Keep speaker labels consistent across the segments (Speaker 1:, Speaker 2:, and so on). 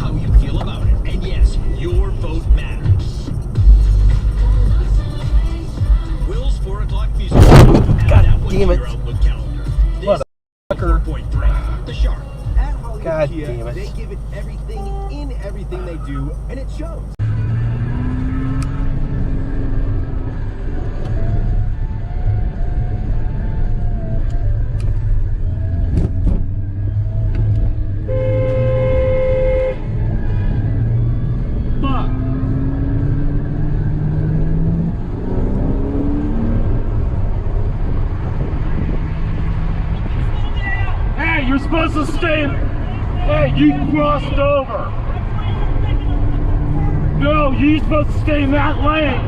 Speaker 1: how you feel about it. And yes, your vote matters. Will's 4 o'clock music.
Speaker 2: God
Speaker 1: damn
Speaker 2: it.
Speaker 1: Your Outlook calendar.
Speaker 2: What a fucker.
Speaker 1: 4.3. The Shark.
Speaker 3: At Hollywood
Speaker 2: God
Speaker 3: Kia,
Speaker 2: damn it.
Speaker 3: they give it everything in everything they do, and it shows.
Speaker 4: Hey, you're supposed to stay. Hey, you crossed over. No, you're supposed to stay in that lane.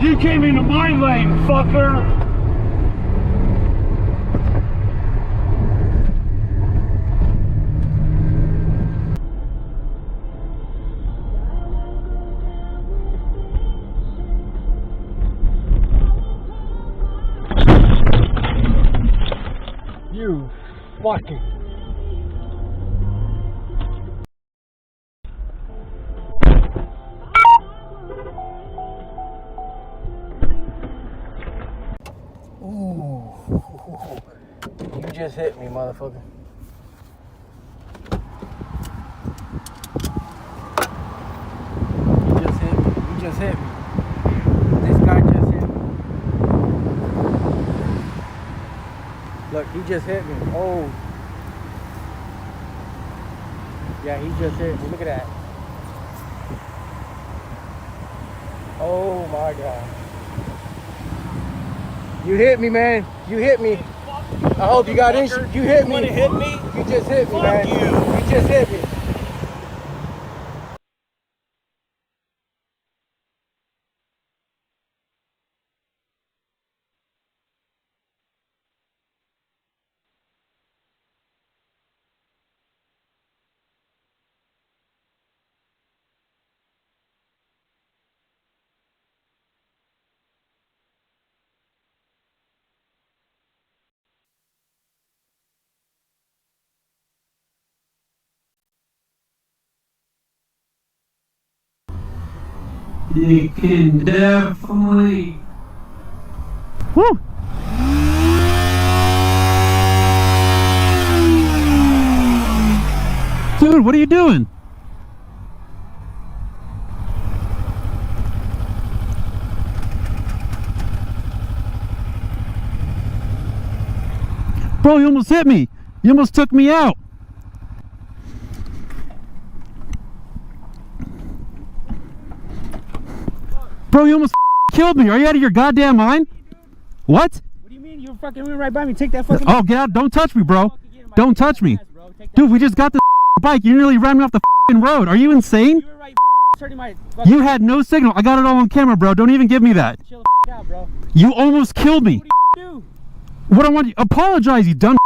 Speaker 4: You came into my lane, fucker.
Speaker 2: You fucking. Ooh. You just hit me, motherfucker. You just hit me. You just hit me. This guy just hit me. Look, he just hit me. Oh. Yeah, he just hit me. Look at that. Oh my God. You hit me, man. You hit me. I hope you got insurance. You hit me.
Speaker 1: You wanna hit me?
Speaker 2: You just hit me,
Speaker 1: Fuck
Speaker 2: man. You just hit me.
Speaker 4: You can definitely.
Speaker 2: Woo!
Speaker 5: Dude, what are you doing? Bro, you almost hit me. You almost took me out. Bro, you almost killed me. Are you out of your goddamn mind? What?
Speaker 2: What do you mean? You fucking went right by me. Take that fucking.
Speaker 5: Oh, get out. Don't touch me, bro. Don't touch me. Dude, we just got this bike. You nearly ran me off the road. Are you insane?
Speaker 2: You were right turning my.
Speaker 5: You had no signal. I got it all on camera, bro. Don't even give me that.
Speaker 2: Chill the out, bro.
Speaker 5: You almost killed me.
Speaker 2: What do you do?
Speaker 5: What I want you apologize, you dumb.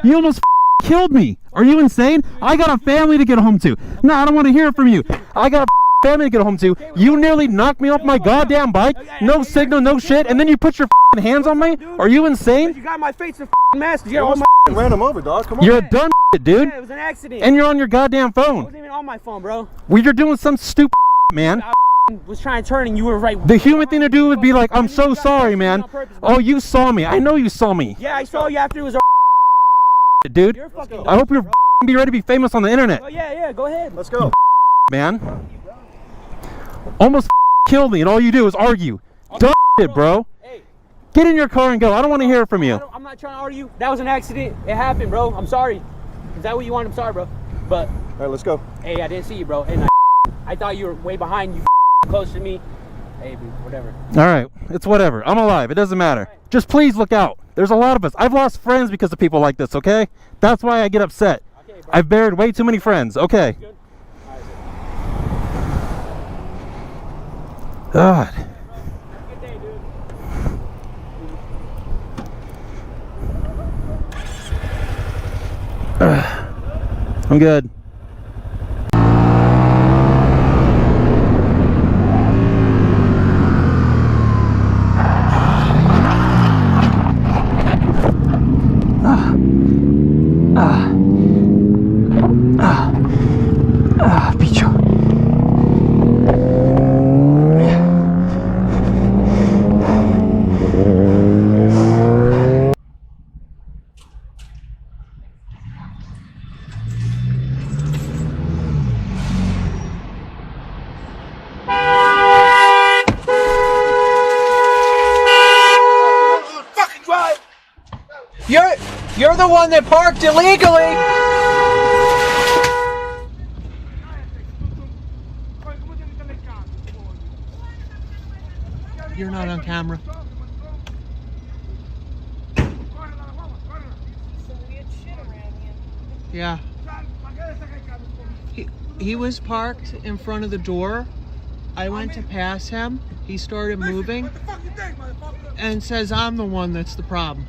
Speaker 5: You almost killed me. Are you insane? I got a family to get home to. No, I don't want to hear it from you. I got a family to get home to. You nearly knocked me off my goddamn bike. No signal, no shit, and then you put your hands on me? Are you insane?
Speaker 2: You got my face in mask. You got all my.
Speaker 3: Ran him over, dog. Come on.
Speaker 5: You're a dumb dude.
Speaker 2: Yeah, it was an accident.
Speaker 5: And you're on your goddamn
Speaker 2: I
Speaker 5: phone.
Speaker 2: wasn't even on my phone, bro.
Speaker 5: Well, you're doing some stupid man.
Speaker 2: I was trying to turn and you were right.
Speaker 5: The human thing to do would be like, I'm so sorry, man. Oh, you saw me. I know you saw me.
Speaker 2: Yeah, I saw you after it was a.
Speaker 5: Dude.
Speaker 2: You're fucking.
Speaker 5: I hope you're be ready to be famous on the internet,
Speaker 2: Oh yeah, go ahead.
Speaker 3: Let's go.
Speaker 5: man. Almost killed me, and all you do is argue. Dumb shit, bro.
Speaker 2: Hey,
Speaker 5: Get in your car and go. I don't want to hear it from you.
Speaker 2: I'm not trying to argue. That was an accident. It happened, bro. I'm sorry. Is that what you want? I'm sorry, bro. But
Speaker 3: All right, let's go.
Speaker 2: hey, I didn't see you, bro. And I thought you were way behind. You close to me. Hey, dude, whatever.
Speaker 5: All right, it's whatever. I'm alive. It doesn't matter. Just please look out. There's a lot of us. I've lost friends because of people like this, okay? That's why I get upset.
Speaker 2: Okay, bro.
Speaker 5: I've buried way too many friends, okay?
Speaker 2: Good.
Speaker 5: God.
Speaker 2: Good day, dude.
Speaker 5: I'm good.
Speaker 2: You're the one that parked illegally. You're not on camera. Yeah. He was parked in front of the door. I went to pass him. He started moving and says I'm the one that's the problem.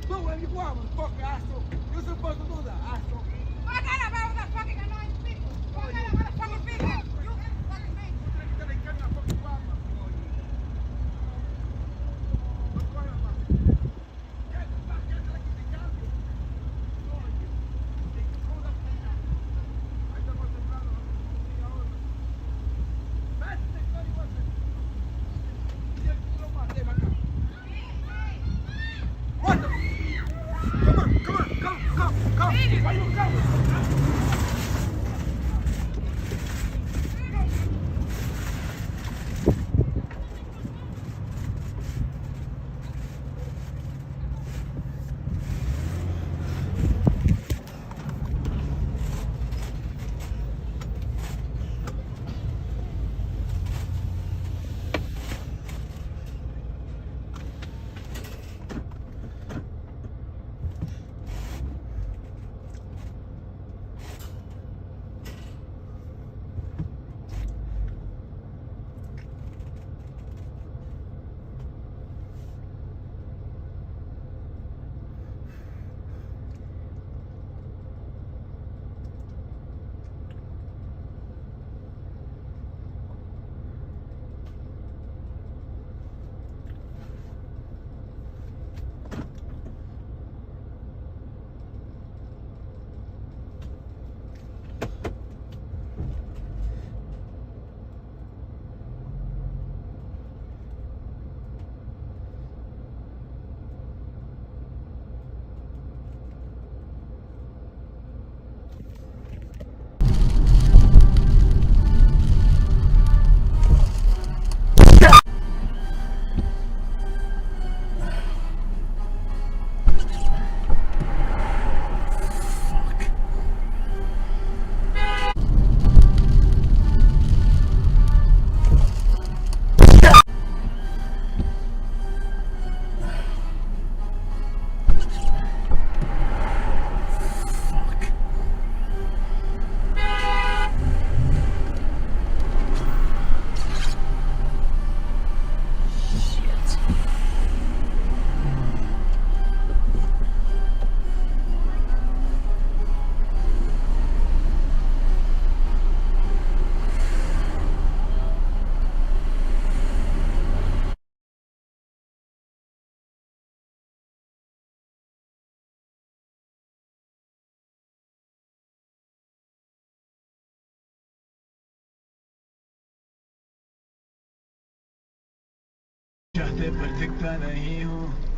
Speaker 4: चाहते पर दिखता नहीं हूँ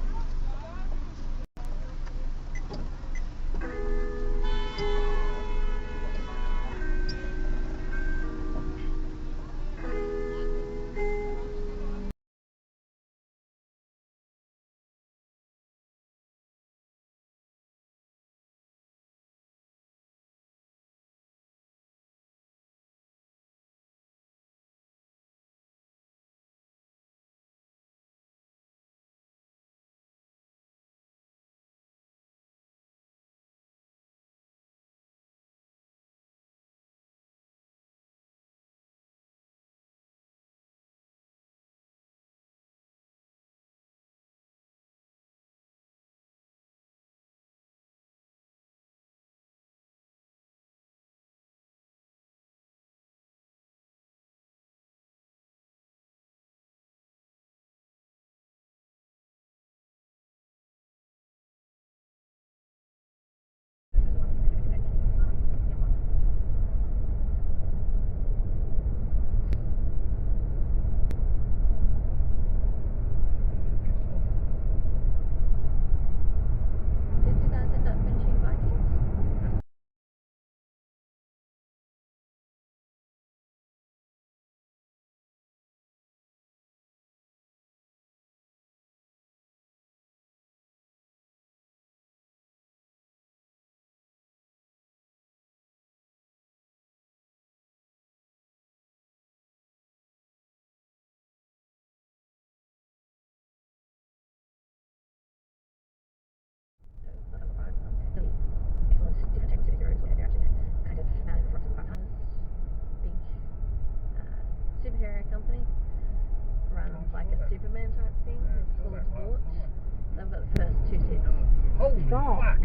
Speaker 4: Stop.
Speaker 6: Fuck.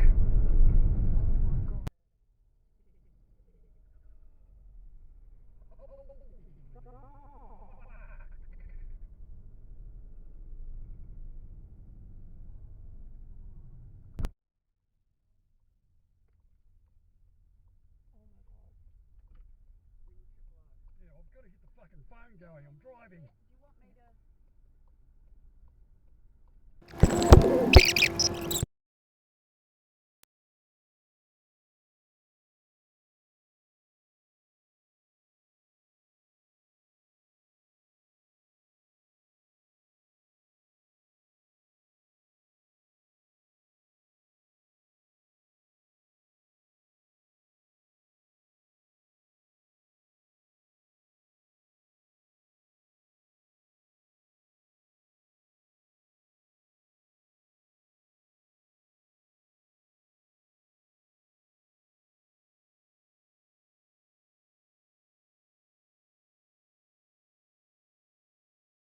Speaker 6: Yeah, I've got to get the fucking phone going. I'm driving.